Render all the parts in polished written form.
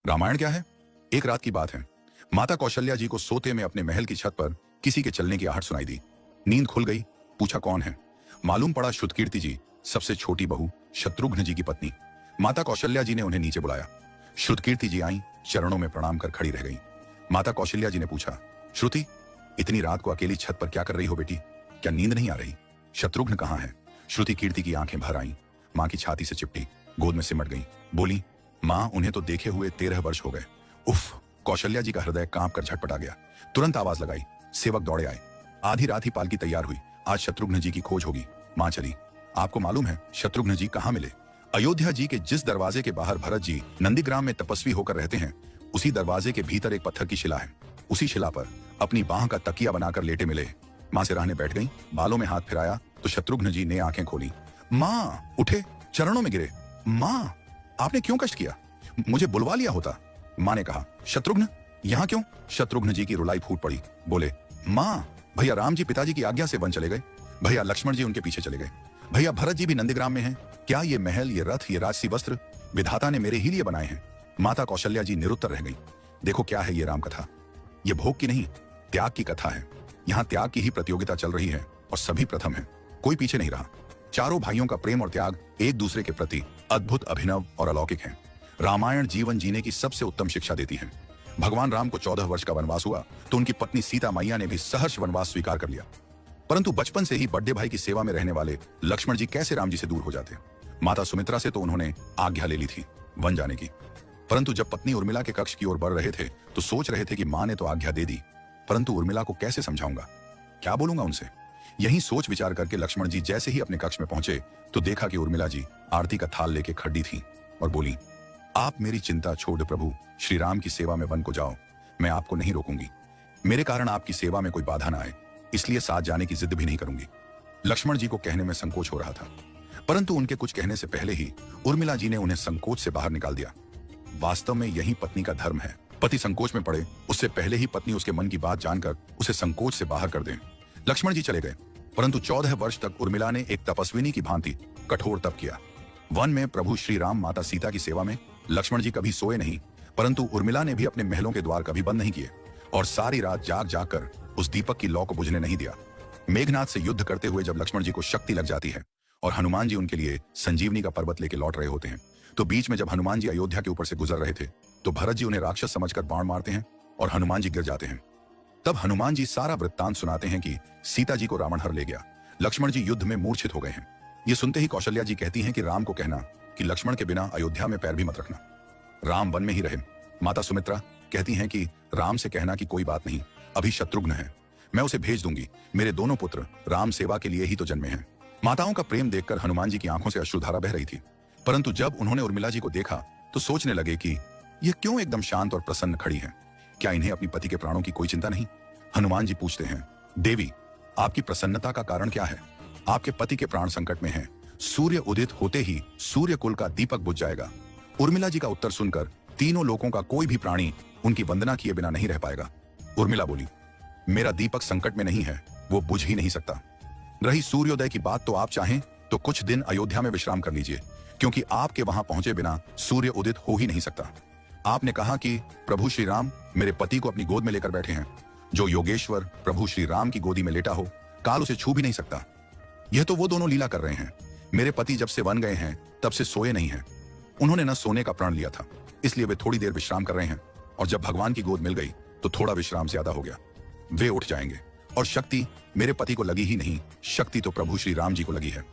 रामायण क्या है? एक रात की बात है। माता कौशल्या जी को सोते में अपने महल की छत पर किसी के चलने की आहट सुनाई दी। नींद खुल गई। पूछा कौन है? मालूम पड़ा श्रुतकीर्ति जी, सबसे छोटी बहू शत्रुघ्न जी की पत्नी। माता कौशल्या जी ने उन्हें नीचे बुलाया। श्रुतकीर्ति जी आई, चरणों में प्रणाम कर खड़ी रह गई। माता कौशल्या जी ने पूछा, श्रुति, इतनी रात को अकेली छत पर क्या कर रही हो बेटी? क्या नींद नहीं आ रही? शत्रुघ्न कहाँ है? श्रुति कीर्ति की आंखें भर आईं, मां की छाती से चिपटी, गोद में सिमट गई। बोली, मां, उन्हें तो देखे हुए 13 वर्ष हो गए। उफ! कौशल्या जी का हृदय कांप कर झटपटा गया। तुरंत आवाज लगाई। सेवक दौड़े आए। आधी रात ही पालकी तैयार हुई। आज शत्रुघ्न जी की खोज होगी। मां चली। आपको मालूम है शत्रुघ्न जी कहाँ मिले? अयोध्या जी के जिस दरवाजे के बाहर भरत जी नंदीग्राम में तपस्वी होकर रहते हैं, उसी दरवाजे के भीतर एक पत्थर की शिला है। उसी शिला पर अपनी बाह का तकिया बनाकर लेटे मिले। मां से रहने बैठ गई। बालों में हाथ फिराया तो शत्रुघ्न जी ने आंखें खोली। मां! उठे, चरणों में गिरे। मां, आपने क्यों कष्ट किया? मुझे बुलवा लिया होता। मां ने कहा, शत्रुघ्न यहां क्यों? शत्रुघ्न जी की रुलाई फूट पड़ी। बोले, मां, भैया राम जी पिताजी की आज्ञा से वन चले गए। भैया लक्ष्मण जी उनके पीछे चले गए। भैया भरत जी भी नंदीग्राम में हैं। क्या ये महल, ये रथ, ये राजसी वस्त्र विधाता ने मेरे ही लिए बनाए हैं? माता कौशल्या जी निरुत्तर रह गई। देखो क्या है ये राम कथा। ये भोग की नहीं, त्याग की कथा है। यहाँ त्याग की ही प्रतियोगिता चल रही है और सभी प्रथम है, कोई पीछे नहीं रहा। चारों भाइयों का प्रेम और त्याग एक दूसरे के प्रति अद्भुत, अभिनव और अलौकिक है। रामायण जीवन जीने की सबसे उत्तम शिक्षा देती है। भगवान राम को 14 वर्ष का वनवास हुआ तो उनकी पत्नी सीता मैया ने भी सहर्ष वनवास स्वीकार कर लिया। परंतु बचपन से ही बड़े भाई की सेवा में रहने वाले लक्ष्मण जी कैसे राम जी से दूर हो जाते? माता सुमित्रा से तो उन्होंने आज्ञा ले ली थी वन जाने की, परंतु जब पत्नी उर्मिला के कक्ष की ओर बढ़ रहे थे तो सोच रहे थे कि मां ने तो आज्ञा दे दी, परंतु उर्मिला को कैसे समझाऊंगा, क्या बोलूंगा उनसे? यही सोच विचार करके लक्ष्मण जी जैसे ही अपने कक्ष में पहुंचे तो देखा कि उर्मिला जी आरती का थाल लेके खड़ी थी और बोली, आप मेरी चिंता छोड़ प्रभु श्री राम की सेवा में वन को जाओ। मैं आपको नहीं रोकूंगी। मेरे कारण आपकी सेवा में कोई बाधा ना आए, इसलिए साथ जाने की जिद भी नहीं करूंगी। लक्ष्मण जी को कहने में संकोच हो रहा था, परंतु उनके कुछ कहने से पहले ही उर्मिला जी ने उन्हें संकोच से बाहर निकाल दिया। वास्तव में यही पत्नी का धर्म है। पति संकोच में पड़े उससे पहले ही पत्नी उसके मन की बात जानकर उसे संकोच से बाहर कर दे। लक्ष्मण जी चले गए, परंतु 14 वर्ष तक उर्मिला ने एक तपस्विनी की भांति कठोर तप किया। वन में प्रभु श्री राम माता सीता की सेवा में लक्ष्मण जी कभी सोए नहीं, परंतु उर्मिला ने भी अपने महलों के द्वार कभी बंद नहीं किए और सारी रात जाग जाग कर उस दीपक की लौ को बुझने नहीं दिया। मेघनाथ से युद्ध करते हुए जब लक्ष्मण जी को शक्ति लग जाती है और हनुमान जी उनके लिए संजीवनी का पर्वत लेके लौट रहे होते हैं, तो बीच में जब हनुमान जी अयोध्या के ऊपर से गुजर रहे थे तो भरत जी उन्हें राक्षस समझकर बाण मारते हैं और हनुमान जी गिर जाते हैं। तब हनुमान जी सारा वृत्तांत सुनाते हैं कि सीता जी को रावण हर ले गया, लक्ष्मण जी युद्ध में मूर्छित हो गए हैं। ये सुनते ही कौशल्या जी कहती हैं कि राम को कहना कि लक्ष्मण के बिना अयोध्या में पैर भी मत रखना, राम वन में ही रहे। माता सुमित्रा कहती हैं कि राम से कहना कि कोई बात नहीं, अभी शत्रुघ्न है, मैं उसे भेज दूंगी। मेरे दोनों पुत्र राम सेवा के लिए ही तो जन्मे हैं। माताओं का प्रेम देखकर हनुमान जी की आंखों से अश्रुधारा बह रही थी, परंतु जब उन्होंने उर्मिला जी को देखा तो सोचने लगे कि यह क्यों एकदम शांत और प्रसन्न खड़ी है, क्या इन्हें अपनी पति के प्राणों की कोई चिंता नहीं? हनुमान जी पूछते हैं, देवी, आपकी प्रसन्नता का कारण क्या है? आपके पति के प्राण संकट में हैं। सूर्य उदित होते ही सूर्य कुल का दीपक बुझ जाएगा। उर्मिला जी का उत्तर सुनकर तीनों लोगों का कोई भी प्राणी उनकी वंदना किए बिना नहीं रह पाएगा। उर्मिला बोली, मेरा दीपक संकट में नहीं है, वो बुझ ही नहीं सकता। रही सूर्योदय की बात, तो आप चाहें तो कुछ दिन अयोध्या में विश्राम कर लीजिए, क्योंकि आपके वहां पहुंचे बिना सूर्य उदित हो ही नहीं सकता। आपने कहा कि प्रभु श्री राम मेरे पति को अपनी गोद में लेकर बैठे हैं। जो योगेश्वर प्रभु श्री राम की गोदी में लेटा हो, काल उसे छू भी नहीं सकता। यह तो वो दोनों लीला कर रहे हैं। मेरे पति जब से वन गए हैं तब से सोए नहीं हैं। उन्होंने न सोने का प्रण लिया था, इसलिए वे थोड़ी देर विश्राम कर रहे हैं, और जब भगवान की गोद मिल गई तो थोड़ा विश्राम ज्यादा हो गया। वे उठ जाएंगे, और शक्ति मेरे पति को लगी ही नहीं, शक्ति तो प्रभु श्री राम जी को लगी है।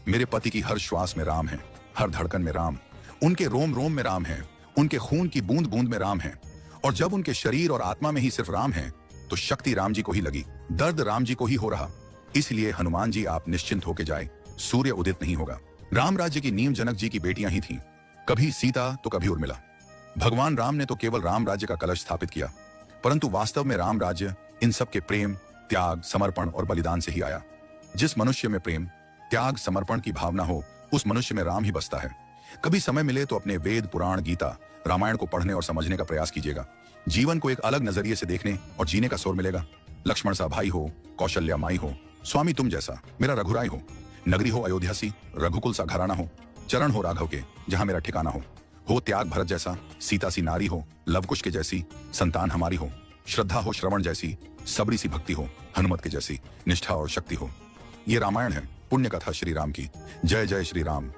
मेरे पति की हर श्वास में राम है, हर धड़कन में राम, उनके रोम रोम में राम है, उनके खून की बूंद बूंद में राम है। और जब उनके शरीर और आत्मा में ही सिर्फ राम है तो शक्ति राम जी को ही लगी, दर्द राम जी को ही हो रहा। इसलिए हनुमान जी आप निश्चिंत होके जाए, सूर्य उदित नहीं होगा। राम राज्य की नींव जनक जी की बेटियां ही थीं, कभी सीता तो कभी उर्मिला। भगवान राम ने तो केवल राम राज्य का कलश स्थापित किया, परंतु वास्तव में राम राज्य इन सब के प्रेम, त्याग, समर्पण और बलिदान से ही आया। जिस मनुष्य में प्रेम, त्याग, समर्पण की भावना हो, उस मनुष्य में राम ही बसता है। कभी समय मिले तो अपने वेद, पुराण, गीता, रामायण को पढ़ने और समझने का प्रयास कीजिएगा। जीवन को एक अलग नजरिए से देखने और जीने का शोर मिलेगा। लक्ष्मण सा भाई हो, कौशल्या माई हो, स्वामी तुम जैसा मेरा रघुराय हो, नगरी हो अयोध्या सी, रघुकुल सा घराना हो, चरण हो राघव के जहां मेरा ठिकाना हो। हो त्याग भरत जैसा, सीता सी नारी हो, लवकुश के जैसी संतान हमारी हो, श्रद्धा हो श्रवण जैसी, सबरी सी भक्ति हो, हनुमत के जैसी निष्ठा और शक्ति हो। ये रामायण है, पुण्य कथा श्री राम की। जय जय श्री राम।